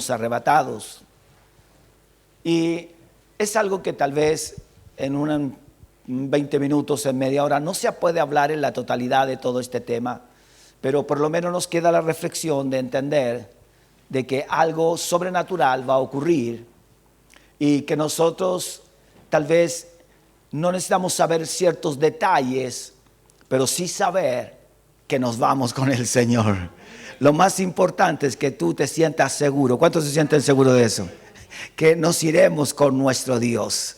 arrebatados. Y es algo que tal vez en 20 minutos, en media hora, no se puede hablar en la totalidad de todo este tema, pero por lo menos nos queda la reflexión de entender de que algo sobrenatural va a ocurrir y que nosotros tal vez no necesitamos saber ciertos detalles, pero sí saber que nos vamos con el Señor. Lo más importante es que tú te sientas seguro. ¿Cuántos se sienten seguros de eso? Que nos iremos con nuestro Dios.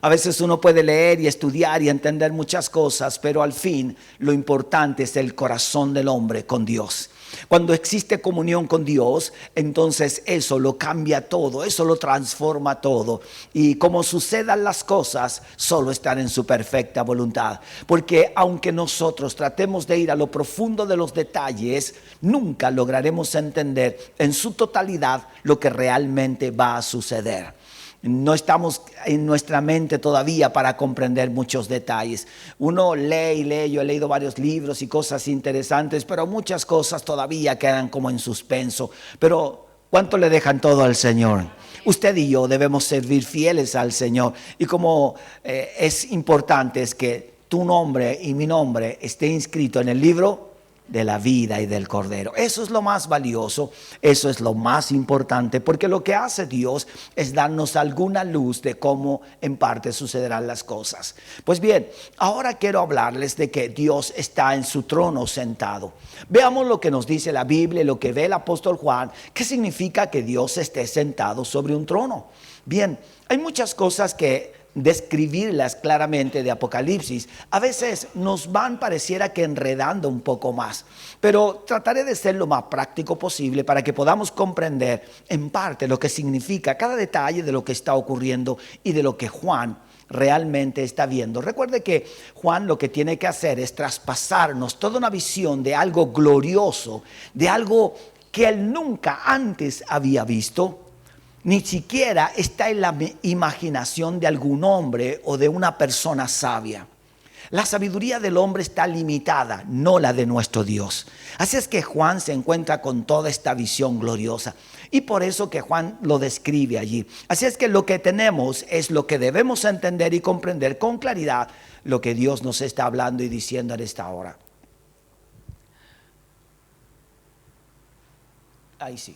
A veces uno puede leer y estudiar y entender muchas cosas, pero al fin lo importante es el corazón del hombre con Dios. Cuando existe comunión con Dios, entonces eso lo cambia todo, eso lo transforma todo. Y como sucedan las cosas, solo están en su perfecta voluntad. Porque aunque nosotros tratemos de ir a lo profundo de los detalles, nunca lograremos entender en su totalidad lo que realmente va a suceder. No estamos en nuestra mente todavía para comprender muchos detalles. Uno lee y lee, yo he leído varios libros y cosas interesantes, pero muchas cosas todavía quedan como en suspenso. Pero ¿cuánto le dejan todo al Señor? Usted y yo debemos servir fieles al Señor. Y como es importante es que tu nombre y mi nombre esté inscrito en el libro de la vida y del Cordero. Eso es lo más valioso, eso es lo más importante, porque lo que hace Dios es darnos alguna luz de cómo en parte sucederán las cosas. Pues bien, ahora quiero hablarles de que Dios está en su trono sentado. Veamos lo que nos dice la Biblia, lo que ve el apóstol Juan. ¿Qué significa que Dios esté sentado sobre un trono? Bien, hay muchas cosas que describirlas claramente de Apocalipsis a veces nos van pareciera que enredando un poco más, pero trataré de ser lo más práctico posible para que podamos comprender en parte lo que significa cada detalle de lo que está ocurriendo y de lo que Juan realmente está viendo. Recuerde que Juan lo que tiene que hacer es traspasarnos toda una visión de algo glorioso, de algo que él nunca antes había visto. Ni siquiera está en la imaginación de algún hombre o de una persona sabia. La sabiduría del hombre está limitada, no la de nuestro Dios. Así es que Juan se encuentra con toda esta visión gloriosa. Y por eso que Juan lo describe allí. Así es que lo que tenemos es lo que debemos entender y comprender con claridad lo que Dios nos está hablando y diciendo en esta hora. Ahí sí.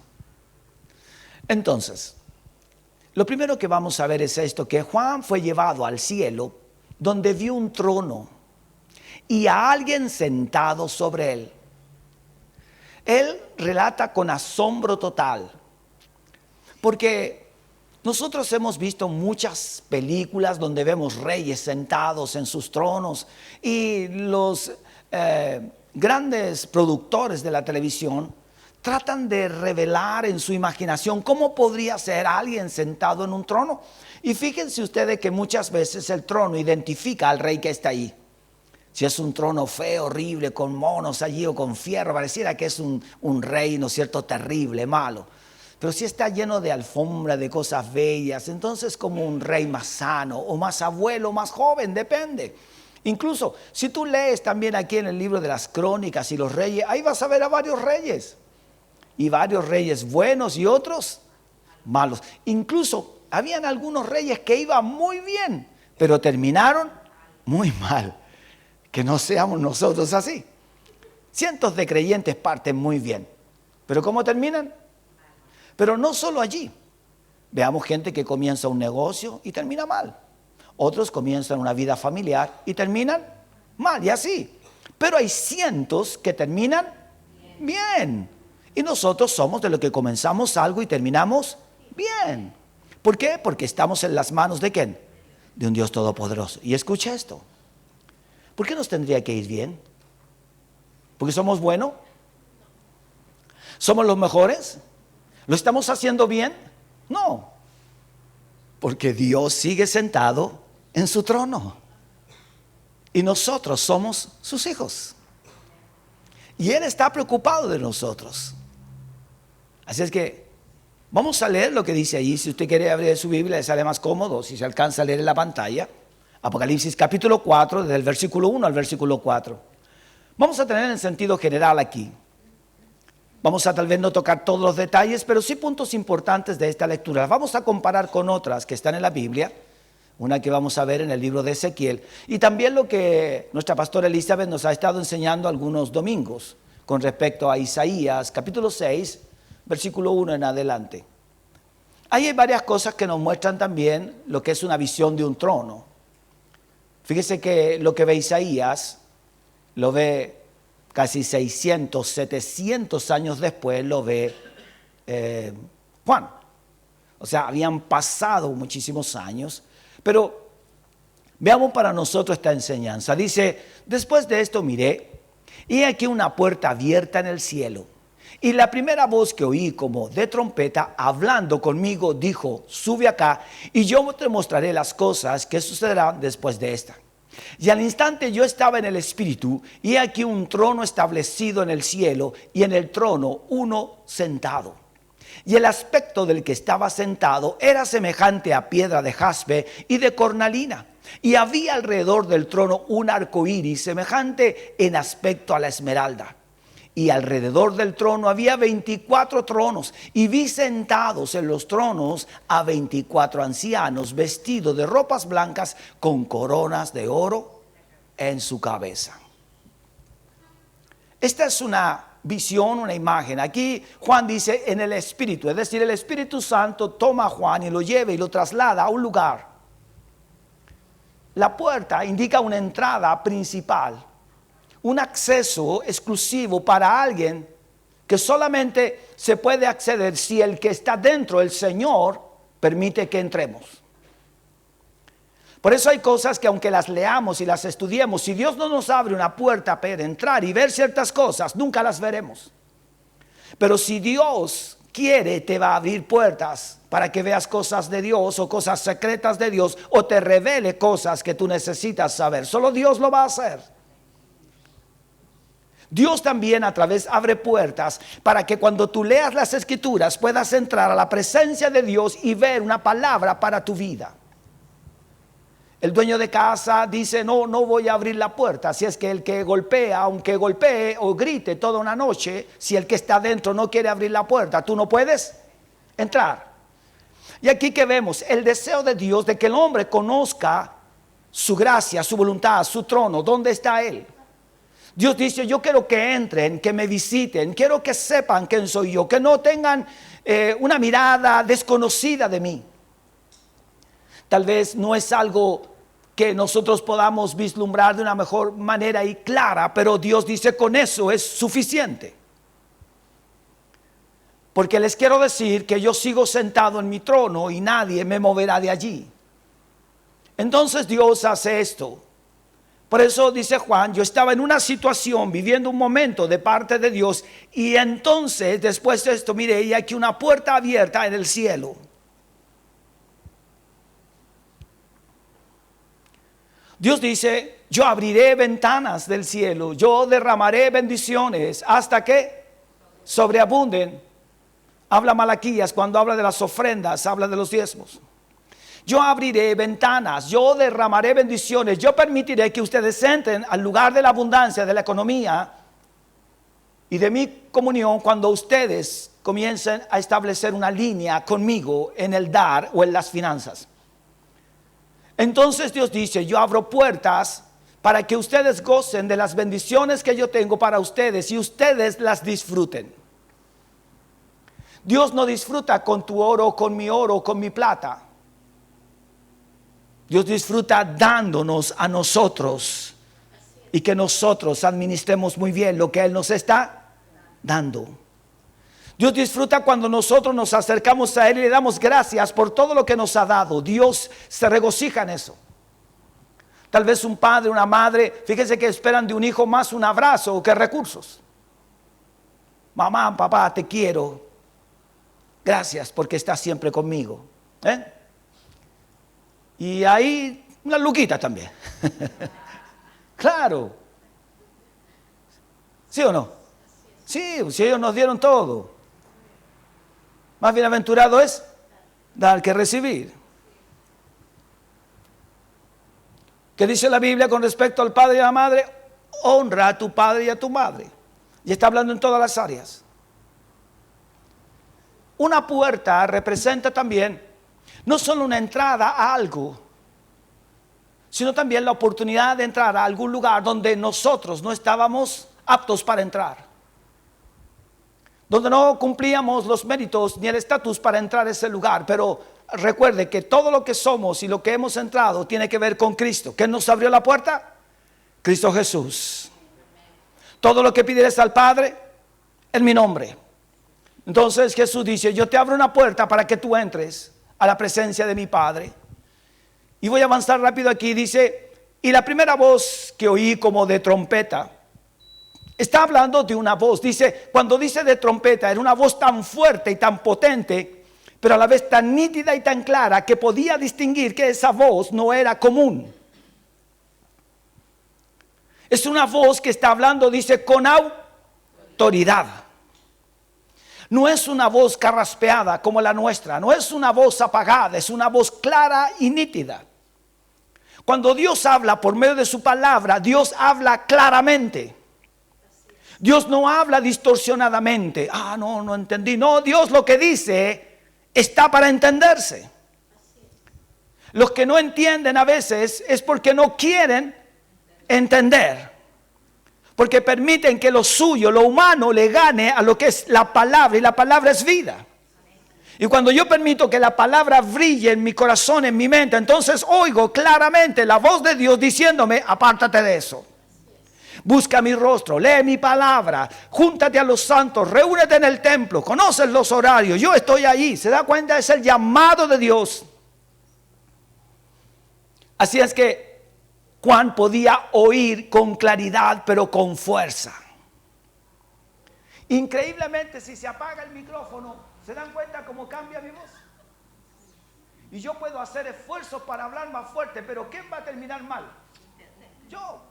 Entonces, lo primero que vamos a ver es esto, que Juan fue llevado al cielo donde vio un trono y a alguien sentado sobre él. Él relata con asombro total, porque nosotros hemos visto muchas películas donde vemos reyes sentados en sus tronos y los grandes productores de la televisión tratan de revelar en su imaginación cómo podría ser alguien sentado en un trono. Y fíjense ustedes que muchas veces el trono identifica al rey que está ahí. Si es un trono feo, horrible, con monos allí o con fierro, pareciera que es un rey, ¿no es cierto?, terrible, malo. Pero si está lleno de alfombra, de cosas bellas, entonces como un rey más sano o más abuelo, más joven, depende. Incluso si tú lees también aquí en el libro de las crónicas y los reyes, ahí vas a ver a varios reyes. Y varios reyes buenos y otros malos. Incluso habían algunos reyes que iban muy bien, pero terminaron muy mal. Que no seamos nosotros así. Cientos de creyentes parten muy bien, pero ¿cómo terminan? Pero no solo allí. Veamos gente que comienza un negocio y termina mal. Otros comienzan una vida familiar y terminan mal, y así. Pero hay cientos que terminan bien. Y nosotros somos de los que comenzamos algo y terminamos bien. ¿Por qué? Porque estamos en las manos ¿de quién? De un Dios todopoderoso. Y escucha esto. ¿Por qué nos tendría que ir bien? ¿Porque somos buenos? ¿Somos los mejores? ¿Lo estamos haciendo bien? No. Porque Dios sigue sentado en su trono. Y nosotros somos sus hijos. Y Él está preocupado de nosotros. Así es que vamos a leer lo que dice ahí. Si usted quiere abrir su Biblia, le sale más cómodo, si se alcanza a leer en la pantalla. Apocalipsis capítulo 4, desde el versículo 1 al versículo 4. Vamos a tener en sentido general aquí. Vamos a tal vez no tocar todos los detalles, pero sí puntos importantes de esta lectura. Vamos a comparar con otras que están en la Biblia, una que vamos a ver en el libro de Ezequiel, y también lo que nuestra pastora Elizabeth nos ha estado enseñando algunos domingos con respecto a Isaías, capítulo 6, versículo 1 en adelante. Ahí hay varias cosas que nos muestran también lo que es una visión de un trono. Fíjese que lo que ve Isaías, lo ve casi 600, 700 años después, lo ve Juan. O sea, habían pasado muchísimos años, pero veamos para nosotros esta enseñanza. Dice, después de esto miré, y aquí una puerta abierta en el cielo. Y la primera voz que oí como de trompeta hablando conmigo dijo, sube acá y yo te mostraré las cosas que sucederán después de esta. Y al instante yo estaba en el espíritu y aquí un trono establecido en el cielo y en el trono uno sentado. Y el aspecto del que estaba sentado era semejante a piedra de jaspe y de cornalina. Y había alrededor del trono un arco iris semejante en aspecto a la esmeralda. Y alrededor del trono había 24 tronos, y vi sentados en los tronos a 24 ancianos vestidos de ropas blancas con coronas de oro en su cabeza. Esta es una visión, una imagen. Aquí Juan dice en el Espíritu, es decir, el Espíritu Santo toma a Juan y lo lleva y lo traslada a un lugar. La puerta indica una entrada principal, un acceso exclusivo para alguien que solamente se puede acceder si el que está dentro, el Señor, permite que entremos. Por eso hay cosas que aunque las leamos y las estudiemos, si Dios no nos abre una puerta para entrar y ver ciertas cosas, nunca las veremos. Pero si Dios quiere, te va a abrir puertas para que veas cosas de Dios o cosas secretas de Dios, o te revele cosas que tú necesitas saber. Solo Dios lo va a hacer. Dios también a través abre puertas para que cuando tú leas las Escrituras puedas entrar a la presencia de Dios y ver una palabra para tu vida. El dueño de casa dice, no voy a abrir la puerta. Si es que el que golpea, aunque golpee o grite toda una noche, si el que está dentro no quiere abrir la puerta, tú no puedes entrar. Y aquí que vemos el deseo de Dios de que el hombre conozca su gracia, su voluntad, su trono, dónde está Él. Dios dice, yo quiero que entren, que me visiten, quiero que sepan quién soy yo, que no tengan una mirada desconocida de mí. Tal vez no es algo que nosotros podamos vislumbrar de una mejor manera y clara, pero Dios dice, con eso es suficiente. Porque les quiero decir que yo sigo sentado en mi trono y nadie me moverá de allí. Entonces Dios hace esto. Por eso dice Juan, yo estaba en una situación, viviendo un momento de parte de Dios, y entonces después de esto, mire, y aquí una puerta abierta en el cielo. Dios dice, yo abriré ventanas del cielo, yo derramaré bendiciones hasta que sobreabunden. Habla Malaquías cuando habla de las ofrendas, habla de los diezmos. Yo abriré ventanas, yo derramaré bendiciones, yo permitiré que ustedes entren al lugar de la abundancia, de la economía y de mi comunión cuando ustedes comiencen a establecer una línea conmigo en el dar o en las finanzas. Entonces Dios dice, yo abro puertas para que ustedes gocen de las bendiciones que yo tengo para ustedes y ustedes las disfruten. Dios no disfruta con tu oro, con mi plata. Dios disfruta dándonos a nosotros y que nosotros administremos muy bien lo que Él nos está dando. Dios disfruta cuando nosotros nos acercamos a Él y le damos gracias por todo lo que nos ha dado. Dios se regocija en eso. Tal vez un padre, una madre, fíjense que esperan de un hijo más un abrazo que recursos. Mamá, papá, te quiero. Gracias porque estás siempre conmigo. Y ahí una luquita también. Claro. ¿Sí o no? Sí, si ellos nos dieron todo. Más bienaventurado es dar que recibir. ¿Qué dice la Biblia con respecto al padre y a la madre? Honra a tu padre y a tu madre. Y está hablando en todas las áreas. una puerta representa también no solo una entrada a algo, sino también la oportunidad de entrar a algún lugar donde nosotros no estábamos aptos para entrar, donde no cumplíamos los méritos ni el estatus para entrar a ese lugar. Pero recuerde que todo lo que somos y lo que hemos entrado tiene que ver con Cristo. ¿Quién nos abrió la puerta? Cristo Jesús. Todo lo que pides al Padre en mi nombre. Entonces Jesús dice: yo te abro una puerta para que tú entres a la presencia de mi Padre. Y voy a avanzar rápido aquí. Dice: y la primera voz que oí como de trompeta. Está hablando de una voz. Dice, cuando dice de trompeta, era una voz tan fuerte y tan potente, pero a la vez tan nítida y tan clara, que podía distinguir que esa voz no era común. Es una voz que está hablando, dice, con autoridad. No es una voz carraspeada como la nuestra, no es una voz apagada, es una voz clara y nítida. Cuando Dios habla por medio de su palabra, Dios habla claramente. Dios no habla distorsionadamente. No entendí. No, Dios lo que dice está para entenderse. Los que no entienden a veces es porque no quieren entender, porque permiten que lo suyo, lo humano, le gane a lo que es la palabra, y la palabra es vida. Y cuando yo permito que la palabra brille en mi corazón, en mi mente, entonces oigo claramente la voz de Dios diciéndome: apártate de eso. Busca mi rostro, lee mi palabra, júntate a los santos, reúnete en el templo, conoces los horarios, yo estoy ahí. ¿Se da cuenta? Es el llamado de Dios. Así es que Juan podía oír con claridad, pero con fuerza. Increíblemente, si se apaga el micrófono, ¿se dan cuenta cómo cambia mi voz? Y yo puedo hacer esfuerzos para hablar más fuerte, pero ¿quién va a terminar mal? Yo.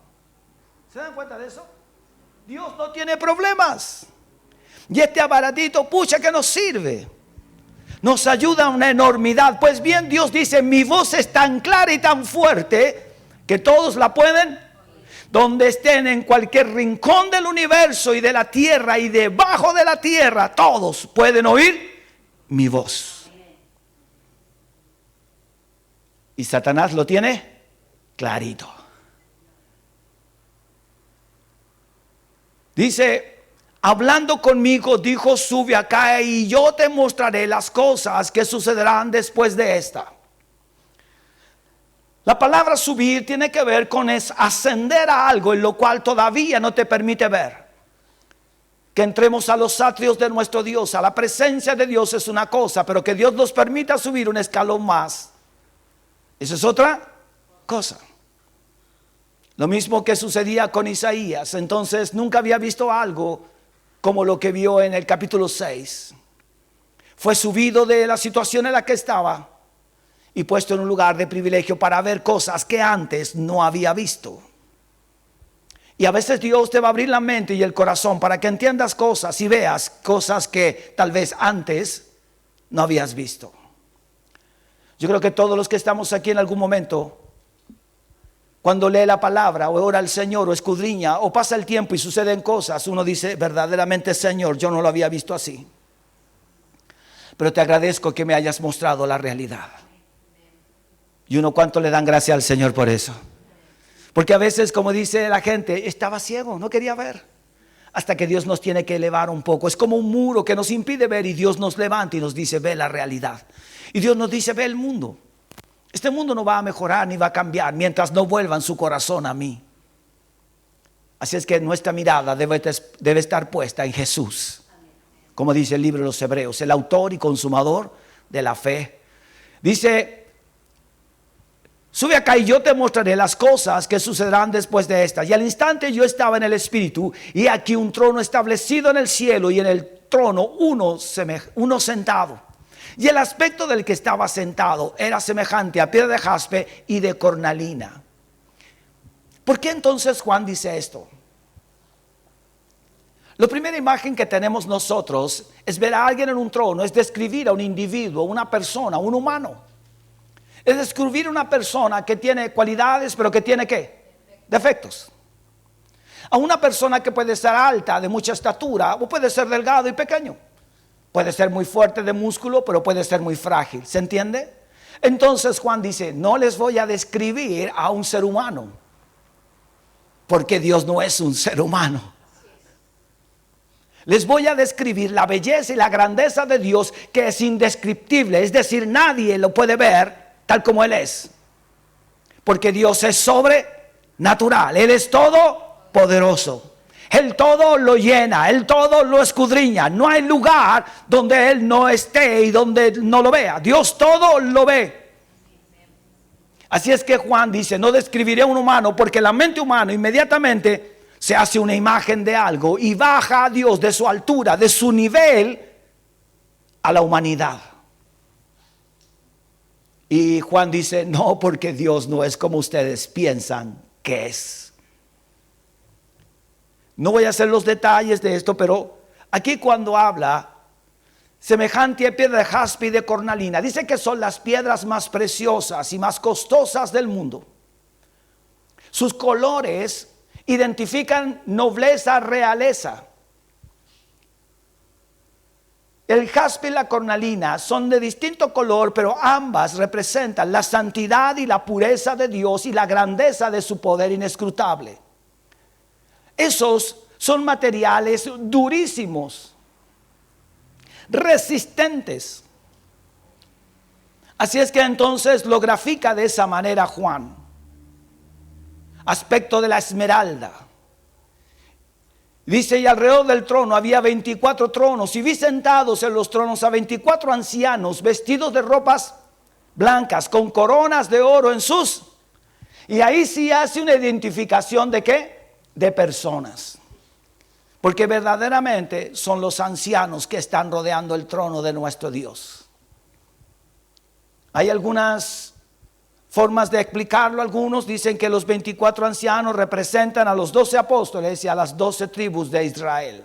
¿Se dan cuenta de eso? Dios no tiene problemas. Y este aparatito, pucha, que nos sirve. Nos ayuda a una enormidad. Pues bien, Dios dice: mi voz es tan clara y tan fuerte que todos la pueden, donde estén, en cualquier rincón del universo y de la tierra y debajo de la tierra, todos pueden oír mi voz. Y Satanás lo tiene clarito. Dice: hablando conmigo, dijo, sube acá y yo te mostraré las cosas que sucederán después de esta. La palabra subir tiene que ver con ascender a algo en lo cual todavía no te permite ver. Que entremos a los atrios de nuestro Dios, a la presencia de Dios, es una cosa, pero que Dios nos permita subir un escalón más, eso es otra cosa. Lo mismo que sucedía con Isaías. Entonces nunca había visto algo como lo que vio en el capítulo 6. Fue subido de la situación en la que estaba y puesto en un lugar de privilegio para ver cosas que antes no había visto. Y a veces Dios te va a abrir la mente y el corazón para que entiendas cosas y veas cosas que tal vez antes no habías visto. Yo creo que todos los que estamos aquí en algún momento, cuando lee la palabra o ora al Señor o escudriña o pasa el tiempo y suceden cosas, uno dice: verdaderamente, Señor, yo no lo había visto así. Pero te agradezco que me hayas mostrado la realidad. Y uno, ¿cuánto le dan gracias al Señor por eso? Porque a veces, como dice la gente, estaba ciego, no quería ver. Hasta que Dios nos tiene que elevar un poco. Es como un muro que nos impide ver y Dios nos levanta y nos dice: ve la realidad. Y Dios nos dice: ve el mundo. Este mundo no va a mejorar ni va a cambiar mientras no vuelvan su corazón a mí. Así es que nuestra mirada debe estar puesta en Jesús. Como dice el libro de los Hebreos, el autor y consumador de la fe. Dice: sube acá y yo te mostraré las cosas que sucederán después de estas. Y al instante yo estaba en el Espíritu, y aquí un trono establecido en el cielo, y en el trono uno sentado. Y el aspecto del que estaba sentado era semejante a piedra de jaspe y de cornalina. ¿Por qué entonces Juan dice esto? La primera imagen que tenemos nosotros es ver a alguien en un trono, es describir a un individuo, una persona, un humano. Es describir una persona que tiene cualidades, pero que tiene ¿qué? Defectos. A una persona que puede ser alta, de mucha estatura, o puede ser delgado y pequeño. Puede ser muy fuerte de músculo, pero puede ser muy frágil. ¿Se entiende? Entonces Juan dice, no les voy a describir a un ser humano, porque Dios no es un ser humano. Les voy a describir la belleza y la grandeza de Dios, que es indescriptible. Es decir, nadie lo puede ver tal como Él es. Porque Dios es sobrenatural. Él es todopoderoso. Él todo lo llena, Él todo lo escudriña. No hay lugar donde Él no esté y donde no lo vea. Dios todo lo ve. Así es que Juan dice, no describiré a un humano, porque la mente humana inmediatamente se hace una imagen de algo y baja a Dios de su altura, de su nivel, a la humanidad. Y Juan dice, no, porque Dios no es como ustedes piensan que es. No voy a hacer los detalles de esto, pero aquí cuando habla semejante a piedra de jaspe y de cornalina, dice que son las piedras más preciosas y más costosas del mundo. Sus colores identifican nobleza, realeza. El jaspe y la cornalina son de distinto color, pero ambas representan la santidad y la pureza de Dios y la grandeza de su poder inescrutable. Esos son materiales durísimos, resistentes. Así es que entonces lo grafica de esa manera Juan. Aspecto de la esmeralda. Dice, y alrededor del trono había 24 tronos, y vi sentados en los tronos a 24 ancianos vestidos de ropas blancas, con coronas de oro en sus. Y ahí sí hace una identificación de ¿qué? De personas. Porque verdaderamente son los ancianos que están rodeando el trono de nuestro Dios. Hay algunas formas de explicarlo. Algunos dicen que los 24 ancianos representan a los 12 apóstoles y a las 12 tribus de Israel.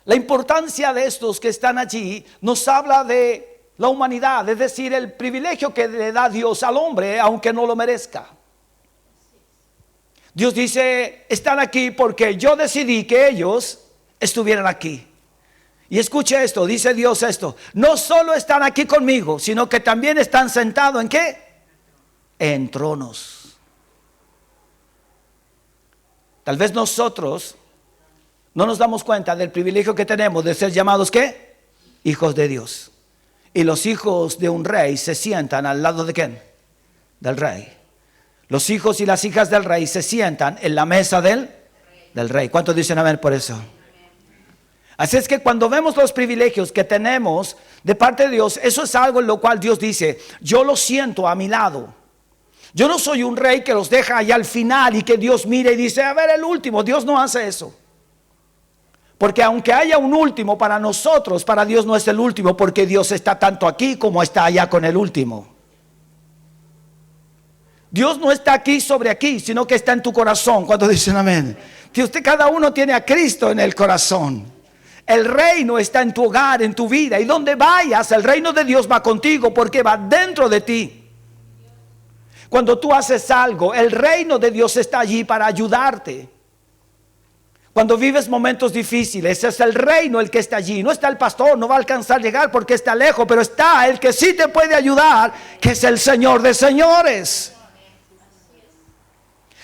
La importancia de estos que están allí nos habla de la humanidad, es decir, el privilegio que le da Dios al hombre aunque no lo merezca. Dios dice, están aquí porque yo decidí que ellos estuvieran aquí. Y escuche esto, dice Dios esto, no solo están aquí conmigo, sino que también están sentados ¿en qué? En tronos. Tal vez nosotros no nos damos cuenta del privilegio que tenemos de ser llamados ¿qué? Hijos de Dios. Y los hijos de un rey se sientan al lado de ¿quién? Del rey. Los hijos y las hijas del rey se sientan en la mesa del rey. ¿Cuántos dicen amén por eso? Así es que cuando vemos los privilegios que tenemos de parte de Dios, eso es algo en lo cual Dios dice, yo lo siento a mi lado. Yo no soy un rey que los deja allá al final y que Dios mire y dice, a ver el último. Dios no hace eso. Porque aunque haya un último para nosotros, para Dios no es el último, porque Dios está tanto aquí como está allá con el último. Dios no está aquí sobre aquí, sino que está en tu corazón. Cuando dicen amén, que usted, cada uno tiene a Cristo en el corazón. El reino está en tu hogar, en tu vida, y donde vayas, el reino de Dios va contigo porque va dentro de ti. Cuando tú haces algo, el reino de Dios está allí para ayudarte. Cuando vives momentos difíciles, es el reino el que está allí. No está el pastor, no va a alcanzar a llegar porque está lejos, pero está el que sí te puede ayudar, que es el Señor de señores.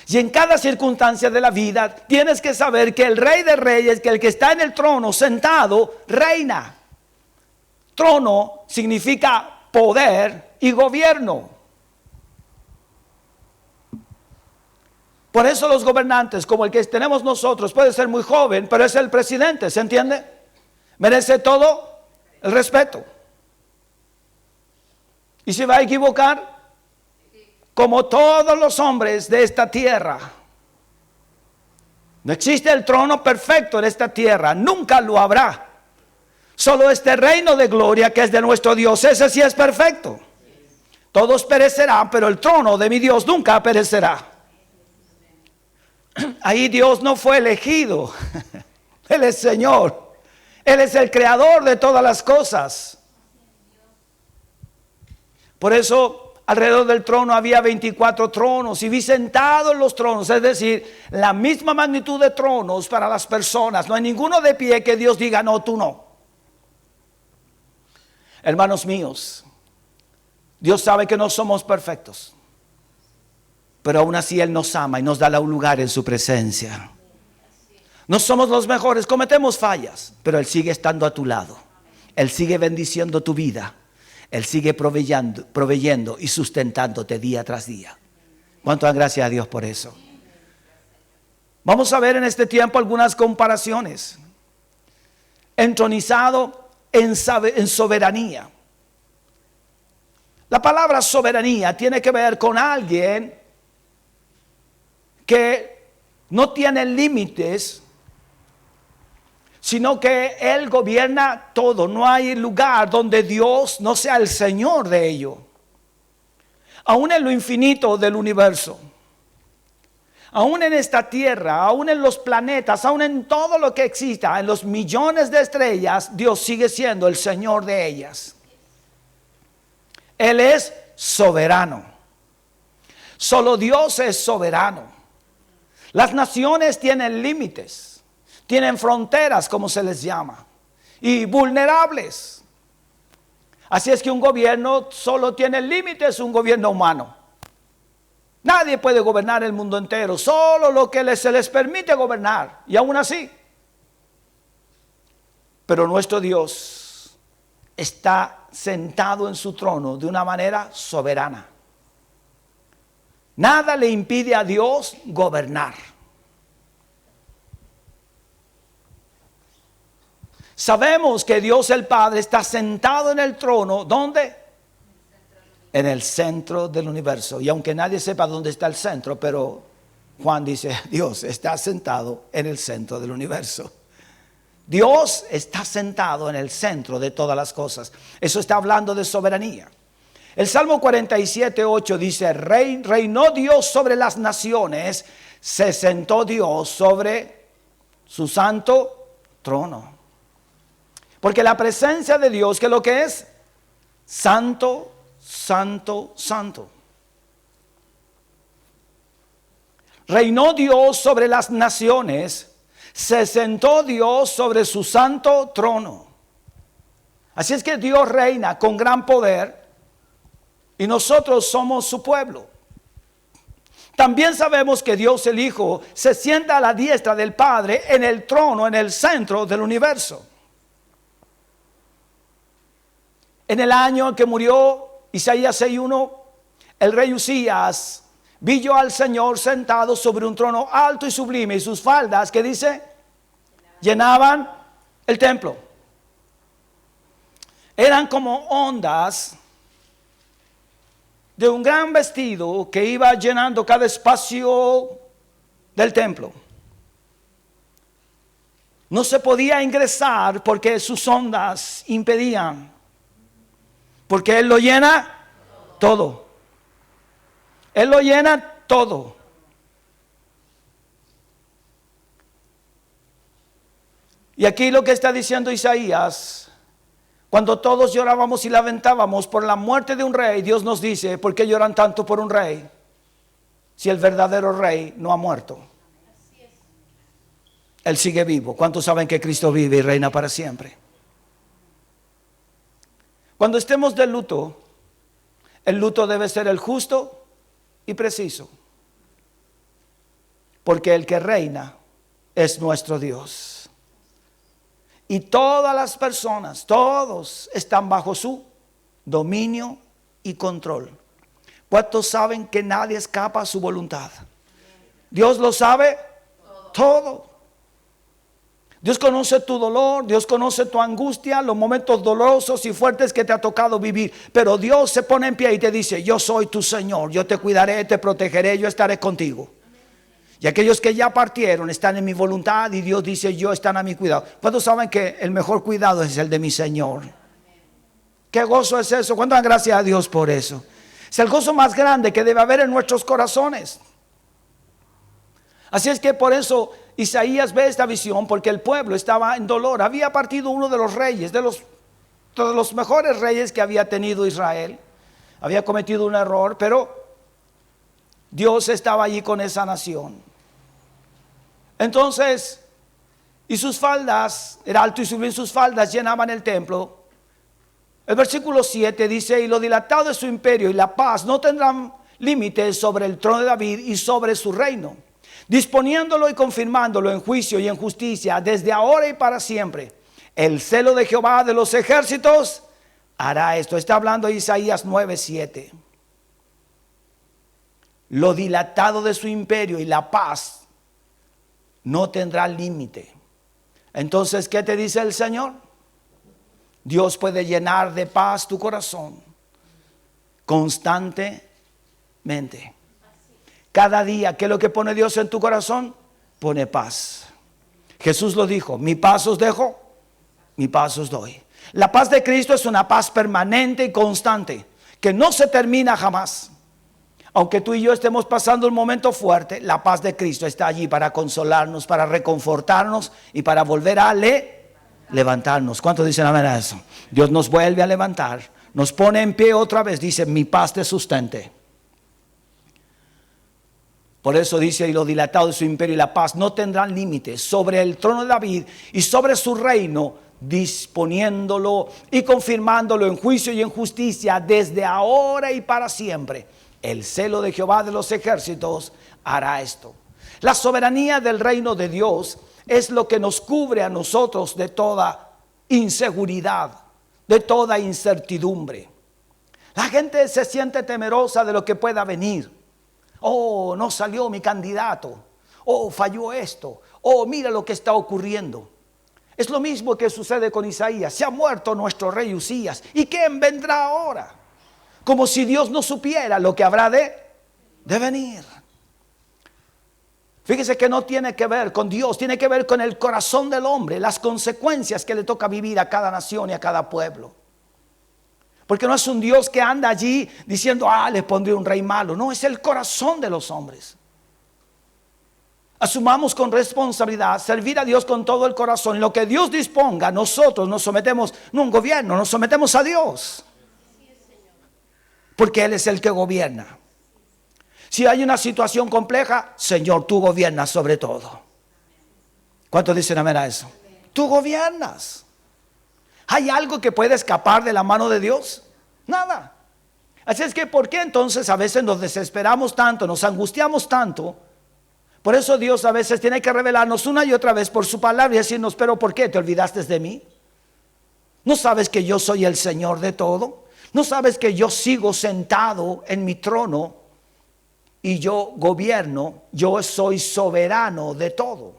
Y en cada circunstancia de la vida tienes que saber que el Rey de Reyes, que el que está en el trono sentado, reina. Trono significa poder y gobierno. Por eso los gobernantes, como el que tenemos nosotros, puede ser muy joven, pero es el presidente, ¿se entiende? Merece todo el respeto. Y se va a equivocar, como todos los hombres de esta tierra. No existe el trono perfecto en esta tierra, nunca lo habrá. Solo este reino de gloria que es de nuestro Dios, ese sí es perfecto. Todos perecerán, pero el trono de mi Dios nunca perecerá. Ahí Dios no fue elegido. Él es Señor. Él es el creador de todas las cosas. Por eso Alrededor del trono había 24 tronos y vi sentado en los tronos, es decir, la misma magnitud de tronos para las personas. No hay ninguno de pie que Dios diga, no, tú no. Hermanos míos, Dios sabe que no somos perfectos, pero aún así Él nos ama y nos da un lugar en su presencia. No somos los mejores, cometemos fallas, pero Él sigue estando a tu lado. Él sigue bendiciendo tu vida. Él sigue proveyendo y sustentándote día tras día. ¿Cuánto dan gracias a Dios por eso? Vamos a ver en este tiempo algunas comparaciones. Entronizado en soberanía. La palabra soberanía tiene que ver con alguien que no tiene límites, sino que Él gobierna todo. No hay lugar donde Dios no sea el Señor de ello. Aún en lo infinito del universo, aún en esta tierra, aún en los planetas, aún en todo lo que exista, en los millones de estrellas, Dios sigue siendo el Señor de ellas. Él es soberano. Solo Dios es soberano. Las naciones tienen límites, tienen fronteras, como se les llama, y vulnerables. Así es que un gobierno solo tiene límites, un gobierno humano. Nadie puede gobernar el mundo entero, solo lo que se les permite gobernar, y aún así. Pero nuestro Dios está sentado en su trono de una manera soberana. Nada le impide a Dios gobernar. Sabemos que Dios el Padre está sentado en el trono. ¿Dónde? En el centro del universo. Y aunque nadie sepa dónde está el centro, pero Juan dice, Dios está sentado en el centro del universo. Dios está sentado en el centro de todas las cosas. Eso está hablando de soberanía. El Salmo 47:8 dice, reinó Dios sobre las naciones, se sentó Dios sobre su santo trono. Porque la presencia de Dios, ¿qué es lo que es? Santo, santo, santo. Reinó Dios sobre las naciones, se sentó Dios sobre su santo trono. Así es que Dios reina con gran poder. Y nosotros somos su pueblo. También sabemos que Dios el Hijo se sienta a la diestra del Padre en el trono, en el centro del universo. En el año en que murió Isaías 6:1, el rey Usías vi yo al Señor sentado sobre un trono alto y sublime, y sus faldas, ¿qué dice? Llenaban el templo. Eran como ondas de un gran vestido que iba llenando cada espacio del templo. No se podía ingresar porque sus ondas impedían, porque Él lo llena todo. Él lo llena todo. Y aquí lo que está diciendo Isaías, cuando todos llorábamos y lamentábamos por la muerte de un rey, Dios nos dice, ¿por qué lloran tanto por un rey? Si el verdadero rey no ha muerto. Él sigue vivo. ¿Cuántos saben que Cristo vive y reina para siempre? Cuando estemos de luto, el luto debe ser el justo y preciso. Porque el que reina es nuestro Dios. Y todas las personas, todos están bajo su dominio y control. ¿Cuántos saben que nadie escapa a su voluntad? Dios lo sabe todo. Dios conoce tu dolor, Dios conoce tu angustia, los momentos dolorosos y fuertes que te ha tocado vivir. Pero Dios se pone en pie y te dice, yo soy tu Señor, yo te cuidaré, te protegeré, yo estaré contigo. Y aquellos que ya partieron están en mi voluntad y Dios dice, yo están a mi cuidado. ¿Cuántos saben que el mejor cuidado es el de mi Señor? ¿Qué gozo es eso? ¿Cuánto dan gracias a Dios por eso? Es el gozo más grande que debe haber en nuestros corazones. Así es que por eso Isaías ve esta visión, porque el pueblo estaba en dolor. Había partido uno de los reyes, de los mejores reyes que había tenido Israel. había cometido un error, pero Dios estaba allí con esa nación. Entonces, y sus faldas, era alto y sublime, sus faldas llenaban el templo. El versículo 7 dice: y lo dilatado de su imperio y la paz no tendrán límites sobre el trono de David y sobre su reino, disponiéndolo y confirmándolo en juicio y en justicia desde ahora y para siempre. El celo de Jehová de los ejércitos hará esto. Está hablando Isaías 9:7. Lo dilatado de su imperio y la paz no tendrá límite. Entonces, ¿qué te dice el Señor? Dios puede llenar de paz tu corazón constantemente. Cada día, ¿qué es lo que pone Dios en tu corazón? Pone paz. Jesús lo dijo: mi paz os dejo, mi paz os doy. La paz de Cristo es una paz permanente y constante, que no se termina jamás. Aunque tú y yo estemos pasando un momento fuerte, la paz de Cristo está allí para consolarnos, para reconfortarnos y para volver a levantarnos. ¿Cuántos dicen amén a eso? Dios nos vuelve a levantar, nos pone en pie otra vez. Dice: mi paz te sustente. Por eso dice: y lo dilatado de su imperio y la paz no tendrán límites sobre el trono de David y sobre su reino, disponiéndolo y confirmándolo en juicio y en justicia desde ahora y para siempre. El celo de Jehová de los ejércitos hará esto. La soberanía del reino de Dios es lo que nos cubre a nosotros de toda inseguridad, de toda incertidumbre. La gente se siente temerosa de lo que pueda venir. Oh, no salió mi candidato. Oh, falló esto. Oh, mira lo que está ocurriendo. Es lo mismo que sucede con Isaías. Se ha muerto nuestro rey Usías. ¿Y quién vendrá ahora? Como si Dios no supiera lo que habrá de venir. Fíjese que no tiene que ver con Dios, tiene que ver con el corazón del hombre, las consecuencias que le toca vivir a cada nación y a cada pueblo. Porque no es un Dios que anda allí diciendo: le pondré un rey malo. No, es el corazón de los hombres. Asumamos con responsabilidad servir a Dios con todo el corazón. Y lo que Dios disponga, nosotros nos sometemos, no a un gobierno, nos sometemos a Dios. Porque Él es el que gobierna. Si hay una situación compleja, Señor, tú gobiernas sobre todo. ¿Cuántos dicen amén a eso? Tú gobiernas. ¿Hay algo que puede escapar de la mano de Dios? Nada. Así es que, ¿por qué entonces a veces nos desesperamos tanto, nos angustiamos tanto? Por eso Dios a veces tiene que revelarnos una y otra vez por su palabra y decirnos: pero ¿por qué te olvidaste de mí? ¿No sabes que yo soy el Señor de todo? ¿No sabes que yo sigo sentado en mi trono y yo gobierno? Yo soy soberano de todo.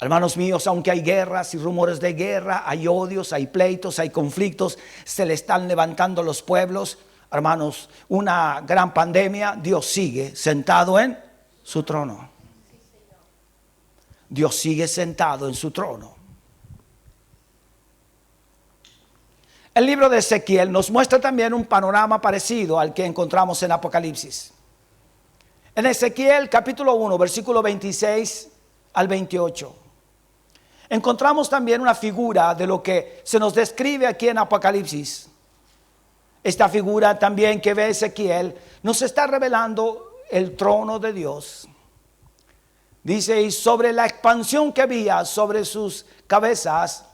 Hermanos míos, aunque hay guerras y rumores de guerra, hay odios, hay pleitos, hay conflictos, se le están levantando los pueblos. Hermanos, una gran pandemia, Dios sigue sentado en su trono. Dios sigue sentado en su trono. El libro de Ezequiel nos muestra también un panorama parecido al que encontramos en Apocalipsis. En Ezequiel capítulo 1, versículo 26 al 28. Encontramos también una figura de lo que se nos describe aquí en Apocalipsis. Esta figura también que ve Ezequiel nos está revelando el trono de Dios. Dice: y sobre la expansión que había sobre sus cabezas,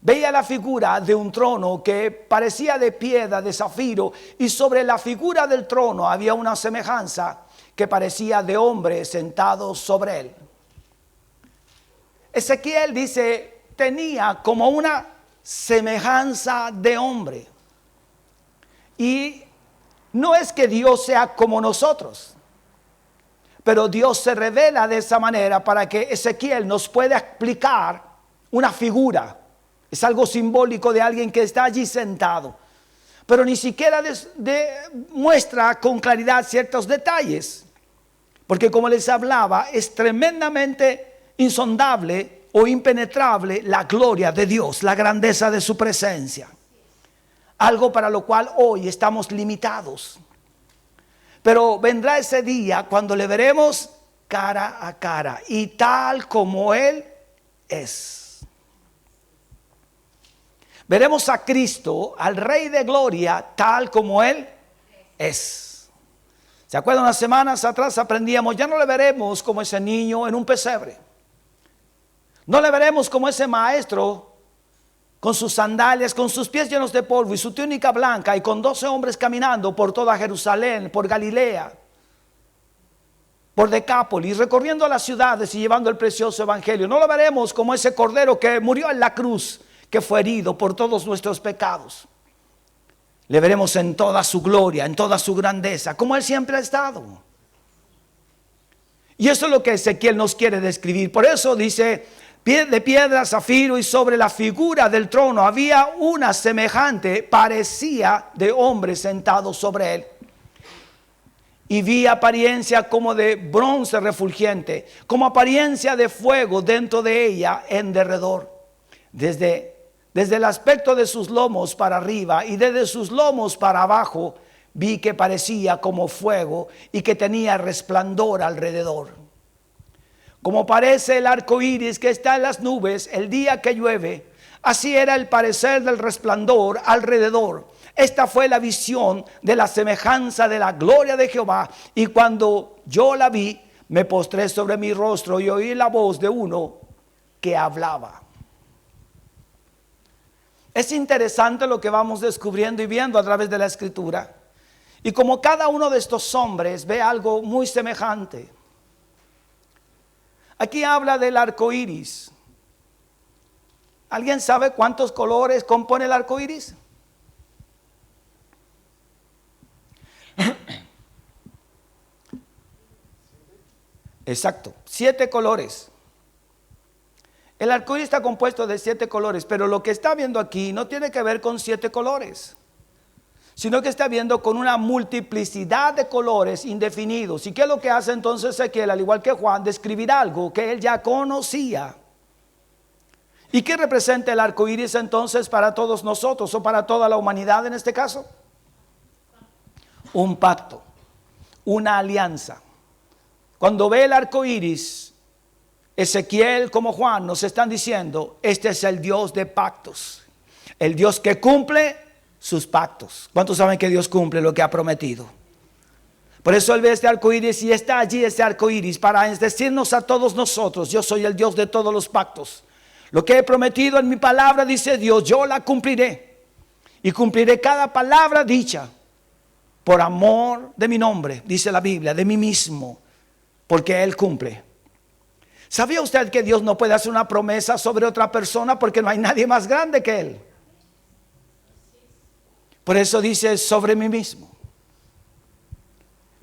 veía la figura de un trono que parecía de piedra, de zafiro, y sobre la figura del trono había una semejanza que parecía de hombre sentado sobre él. Ezequiel dice: tenía como una semejanza de hombre. Y no es que Dios sea como nosotros, pero Dios se revela de esa manera para que Ezequiel nos pueda explicar una figura. Es algo simbólico de alguien que está allí sentado, pero ni siquiera muestra con claridad ciertos detalles, porque como les hablaba, es tremendamente insondable o impenetrable la gloria de Dios, la grandeza de su presencia. Algo para lo cual hoy estamos limitados. Pero vendrá ese día cuando le veremos cara a cara y tal como Él es. Veremos a Cristo, al Rey de Gloria, tal como Él es. ¿Se acuerdan? Unas semanas atrás aprendíamos, ya no le veremos como ese niño en un pesebre. No le veremos como ese maestro con sus sandalias, con sus pies llenos de polvo y su túnica blanca y con 12 hombres caminando por toda Jerusalén, por Galilea, por Decápolis, recorriendo las ciudades y llevando el precioso evangelio. No lo veremos como ese cordero que murió en la cruz, que fue herido por todos nuestros pecados. Le veremos en toda su gloria, en toda su grandeza, como Él siempre ha estado. Y eso es lo que Ezequiel nos quiere describir. Por eso dice, de piedra, zafiro, y sobre la figura del trono había una semejante, parecía de hombre sentado sobre él. Y vi apariencia como de bronce refulgente, como apariencia de fuego dentro de ella en derredor. Desde el aspecto de sus lomos para arriba y desde sus lomos para abajo, vi que parecía como fuego y que tenía resplandor alrededor. Como parece el arco iris que está en las nubes el día que llueve, así era el parecer del resplandor alrededor. Esta fue la visión de la semejanza de la gloria de Jehová. Y cuando yo la vi, me postré sobre mi rostro y oí la voz de uno que hablaba. Es interesante lo que vamos descubriendo y viendo a través de la Escritura. Y como cada uno de estos hombres ve algo muy semejante. Aquí habla del arco iris. ¿Alguien sabe cuántos colores compone el arco iris? Exacto, 7 colores. El arco iris está compuesto de 7 colores, pero lo que está viendo aquí no tiene que ver con 7 colores, sino que está viendo con una multiplicidad de colores indefinidos. ¿Y qué es lo que hace entonces Ezequiel, al igual que Juan? Describir algo que él ya conocía. ¿Y qué representa el arco iris entonces para todos nosotros o para toda la humanidad en este caso? Un pacto, una alianza. Cuando ve el arco iris, Ezequiel como Juan nos están diciendo, este es el Dios de pactos, el Dios que cumple sus pactos. ¿Cuántos saben que Dios cumple lo que ha prometido? Por eso él ve este arco iris y está allí este arco iris para decirnos a todos nosotros, yo soy el Dios de todos los pactos. Lo que he prometido en mi palabra, dice Dios, yo la cumpliré. Y cumpliré cada palabra dicha por amor de mi nombre, dice la Biblia, de mí mismo, porque Él cumple. ¿Sabía usted que Dios no puede hacer una promesa sobre otra persona porque no hay nadie más grande que Él? Por eso dice sobre mí mismo.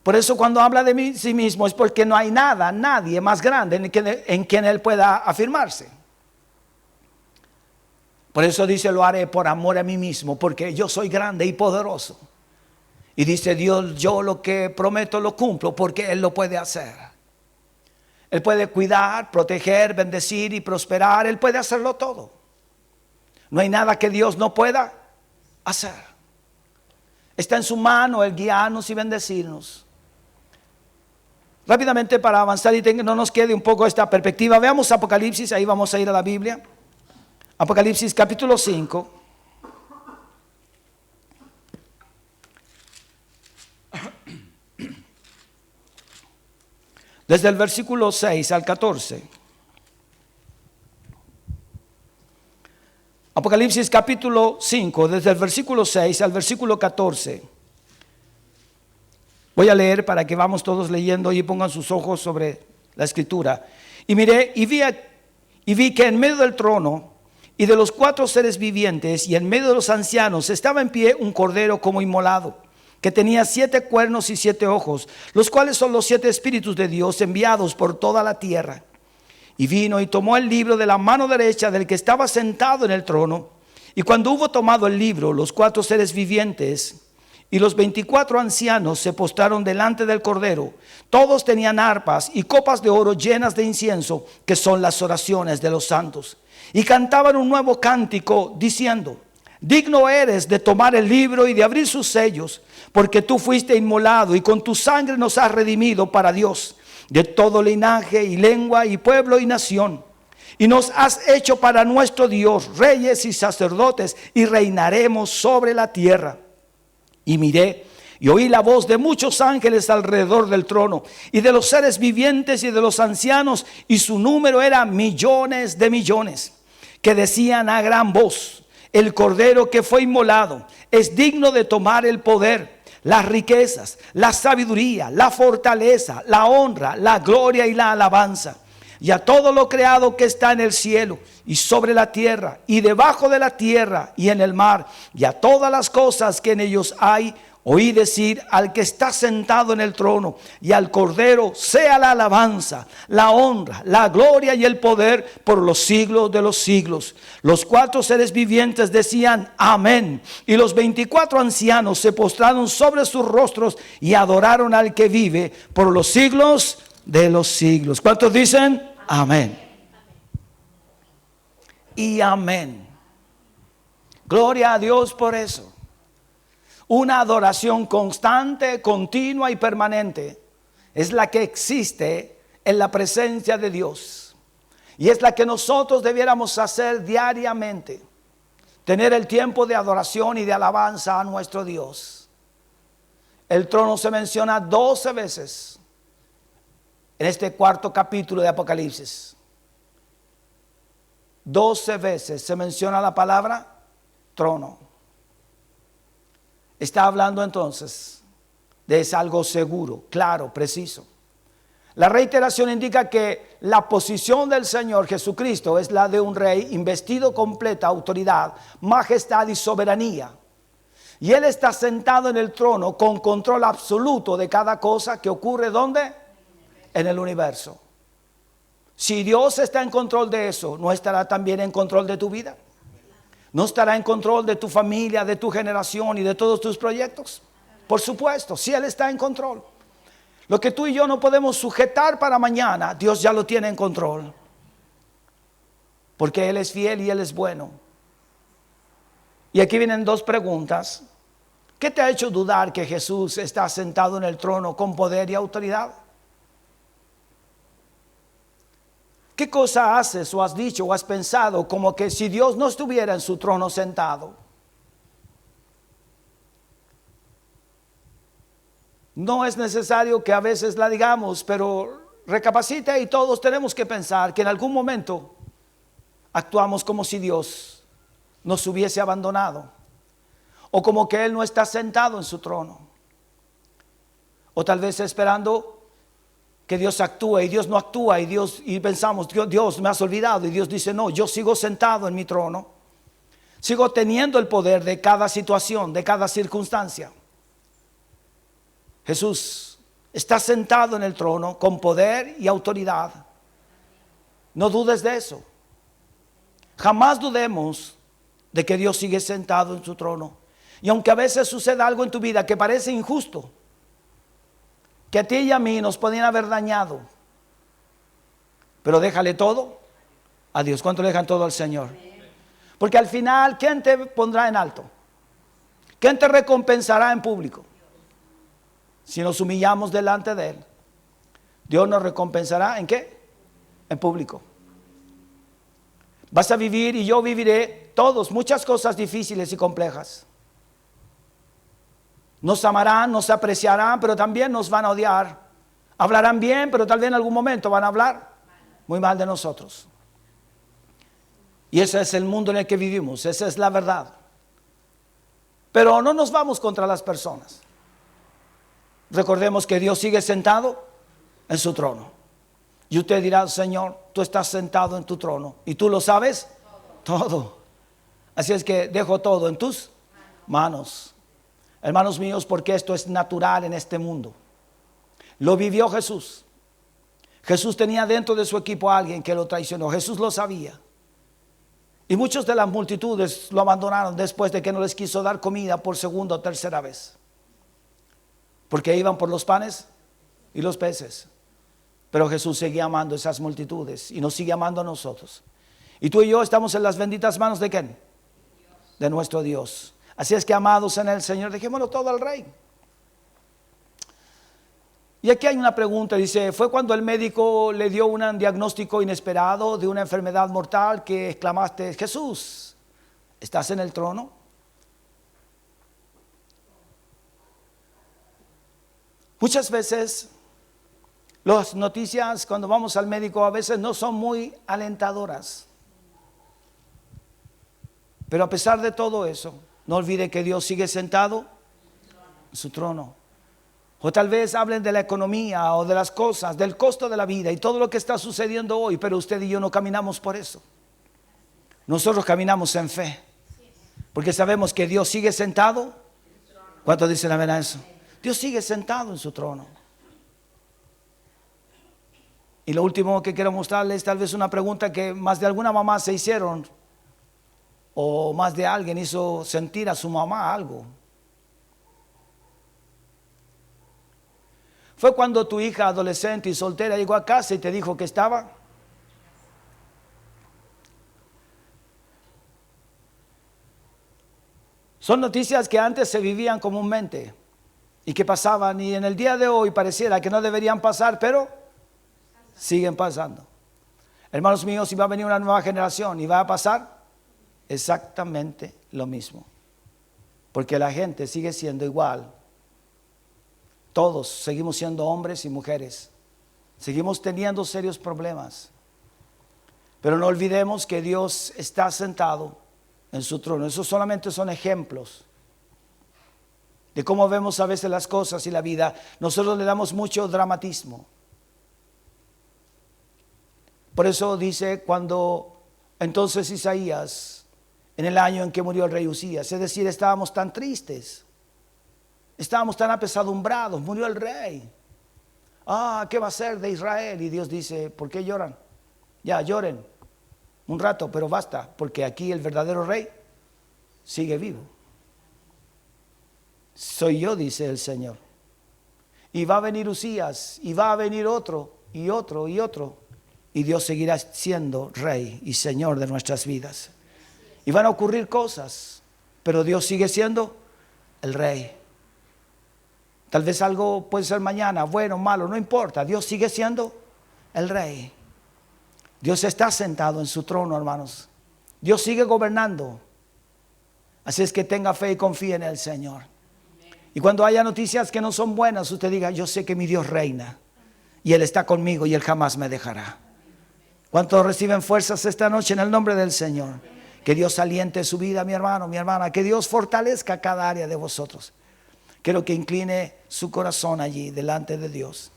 Por eso cuando habla de sí mismo es porque no hay nada, nadie más grande en quien Él pueda afirmarse. Por eso dice, lo haré por amor a mí mismo, porque yo soy grande y poderoso. Y dice Dios, yo lo que prometo lo cumplo porque Él lo puede hacer. Él puede cuidar, proteger, bendecir y prosperar. Él puede hacerlo todo. No hay nada que Dios no pueda hacer. Está en su mano el guiarnos y bendecirnos. Rápidamente para avanzar y que no nos quede un poco esta perspectiva, veamos Apocalipsis, ahí vamos a ir a la Biblia. Apocalipsis capítulo 5. Desde el versículo 6 al 14. Apocalipsis capítulo 5, desde el versículo 6 al versículo 14. Voy a leer para que vamos todos leyendo y pongan sus ojos sobre la escritura. Y miré y vi que en medio del trono y de los 4 seres vivientes y en medio de los ancianos estaba en pie un cordero como inmolado, que tenía 7 cuernos y 7 ojos, los cuales son los 7 espíritus de Dios enviados por toda la tierra. Y vino y tomó el libro de la mano derecha del que estaba sentado en el trono. Y cuando hubo tomado el libro, los 4 seres vivientes y los 24 ancianos se postraron delante del cordero. Todos tenían arpas y copas de oro llenas de incienso, que son las oraciones de los santos. Y cantaban un nuevo cántico diciendo, digno eres de tomar el libro y de abrir sus sellos, porque tú fuiste inmolado y con tu sangre nos has redimido para Dios, de todo linaje y lengua y pueblo y nación, y nos has hecho para nuestro Dios reyes y sacerdotes, y reinaremos sobre la tierra. Y miré y oí la voz de muchos ángeles alrededor del trono, y de los seres vivientes y de los ancianos, y su número era millones de millones, que decían a gran voz: el Cordero que fue inmolado es digno de tomar el poder, las riquezas, la sabiduría, la fortaleza, la honra, la gloria y la alabanza. Y a todo lo creado que está en el cielo y sobre la tierra y debajo de la tierra y en el mar, y a todas las cosas que en ellos hay, oí decir al que está sentado en el trono y al Cordero: sea la alabanza, la honra, la gloria y el poder por los siglos de los siglos. Los 4 seres vivientes decían: amén. Y los 24 ancianos se postraron sobre sus rostros y adoraron al que vive por los siglos de los siglos. ¿Cuántos dicen? Amén. Y amén. Gloria a Dios por eso. Una adoración constante, continua y permanente es la que existe en la presencia de Dios. Y es la que nosotros debiéramos hacer diariamente. Tener el tiempo de adoración y de alabanza a nuestro Dios. El trono se menciona 12 veces en este 4º capítulo de Apocalipsis. 12 veces se menciona la palabra trono. Está hablando entonces de algo seguro, claro, preciso. La reiteración indica que la posición del Señor Jesucristo es la de un rey investido completa autoridad, majestad y soberanía. Y Él está sentado en el trono con control absoluto de cada cosa que ocurre. ¿Dónde? En el universo. Si Dios está en control de eso, ¿no estará también en control de tu vida? ¿No estará en control de tu familia, de tu generación y de todos tus proyectos? Por supuesto, si Él está en control. Lo que tú y yo no podemos sujetar para mañana, Dios ya lo tiene en control. Porque Él es fiel y Él es bueno. Y aquí vienen 2 preguntas. ¿Qué te ha hecho dudar que Jesús está sentado en el trono con poder y autoridad? ¿Qué cosa haces o has dicho o has pensado como que si Dios no estuviera en su trono sentado? No es necesario que a veces la digamos, pero recapacita, y todos tenemos que pensar que en algún momento actuamos como si Dios nos hubiese abandonado, o como que Él no está sentado en su trono, o tal vez esperando que Dios actúe y Dios no actúa, y pensamos: Dios, me has olvidado. Y Dios dice: no, yo sigo sentado en mi trono, sigo teniendo el poder de cada situación, de cada circunstancia. Jesús está sentado en el trono con poder y autoridad. No dudes de eso. Jamás dudemos de que Dios sigue sentado en su trono. Y aunque a veces suceda algo en tu vida que parece injusto, que a ti y a mí nos podían haber dañado, pero déjale todo a Dios. ¿Cuánto le dejan todo al Señor? Porque al final, ¿quién te pondrá en alto? ¿Quién te recompensará en público? Si nos humillamos delante de Él, Dios nos recompensará ¿en qué? En público. Vas a vivir y yo viviré todos muchas cosas difíciles y complejas. Nos amarán, nos apreciarán, pero también nos van a odiar. Hablarán bien, pero tal vez en algún momento van a hablar muy mal de nosotros. Y ese es el mundo en el que vivimos, esa es la verdad. Pero no nos vamos contra las personas. Recordemos que Dios sigue sentado en su trono. Y usted dirá: Señor, tú estás sentado en tu trono. ¿Y tú lo sabes? Todo. Así es que dejo todo en tus manos. Hermanos míos, porque esto es natural en este mundo. Lo vivió Jesús. Jesús tenía dentro de su equipo a alguien que lo traicionó. Jesús lo sabía. Y muchos de las multitudes lo abandonaron después de que no les quiso dar comida por segunda o tercera vez. Porque iban por los panes y los peces. Pero Jesús seguía amando esas multitudes y nos sigue amando a nosotros. Y tú y yo estamos en las benditas manos ¿de quién? De nuestro Dios. Así es que, amados en el Señor, dejémoslo todo al Rey. Y aquí hay una pregunta, dice, ¿fue cuando el médico le dio un diagnóstico inesperado de una enfermedad mortal que exclamaste, Jesús, ¿estás en el trono? Muchas veces las noticias cuando vamos al médico a veces no son muy alentadoras. Pero a pesar de todo eso, no olvide que Dios sigue sentado en su trono. O tal vez hablen de la economía o de las cosas, del costo de la vida y todo lo que está sucediendo hoy, pero usted y yo no caminamos por eso. Nosotros caminamos en fe, porque sabemos que Dios sigue sentado. ¿Cuántos dicen amén a eso? Dios sigue sentado en su trono. Y lo último que quiero mostrarles, tal vez una pregunta que más de alguna mamá se hicieron, o más de alguien hizo sentir a su mamá algo. ¿Fue cuando tu hija adolescente y soltera llegó a casa y te dijo que estaba? Son noticias que antes se vivían comúnmente y que pasaban, y en el día de hoy pareciera que no deberían pasar, pero siguen pasando. Hermanos míos, si va a venir una nueva generación y va a pasar exactamente lo mismo, porque la gente sigue siendo igual. Todos seguimos siendo hombres y mujeres, seguimos teniendo serios problemas, pero no olvidemos que Dios está sentado en su trono. Esos solamente son ejemplos de cómo vemos a veces las cosas y la vida. Nosotros le damos mucho dramatismo. Por eso dice cuando entonces Isaías, en el año en que murió el rey Usías, es decir, estábamos tan tristes, estábamos tan apesadumbrados, murió el rey. ¿Qué va a ser de Israel? Y Dios dice, ¿por qué lloran? Ya, lloren un rato, pero basta, porque aquí el verdadero rey sigue vivo. Soy yo, dice el Señor. Y va a venir Usías, y va a venir otro, y otro, y otro. Y Dios seguirá siendo rey y Señor de nuestras vidas. Y van a ocurrir cosas, pero Dios sigue siendo el rey. Tal vez algo puede ser mañana, bueno, malo, no importa. Dios sigue siendo el rey. Dios está sentado en su trono, hermanos. Dios sigue gobernando. Así es que tenga fe y confíe en el Señor. Y cuando haya noticias que no son buenas, usted diga, yo sé que mi Dios reina. Y Él está conmigo y Él jamás me dejará. ¿Cuántos reciben fuerzas esta noche en el nombre del Señor? Que Dios aliente su vida, mi hermano, mi hermana. Que Dios fortalezca cada área de vosotros. Quiero que incline su corazón allí delante de Dios.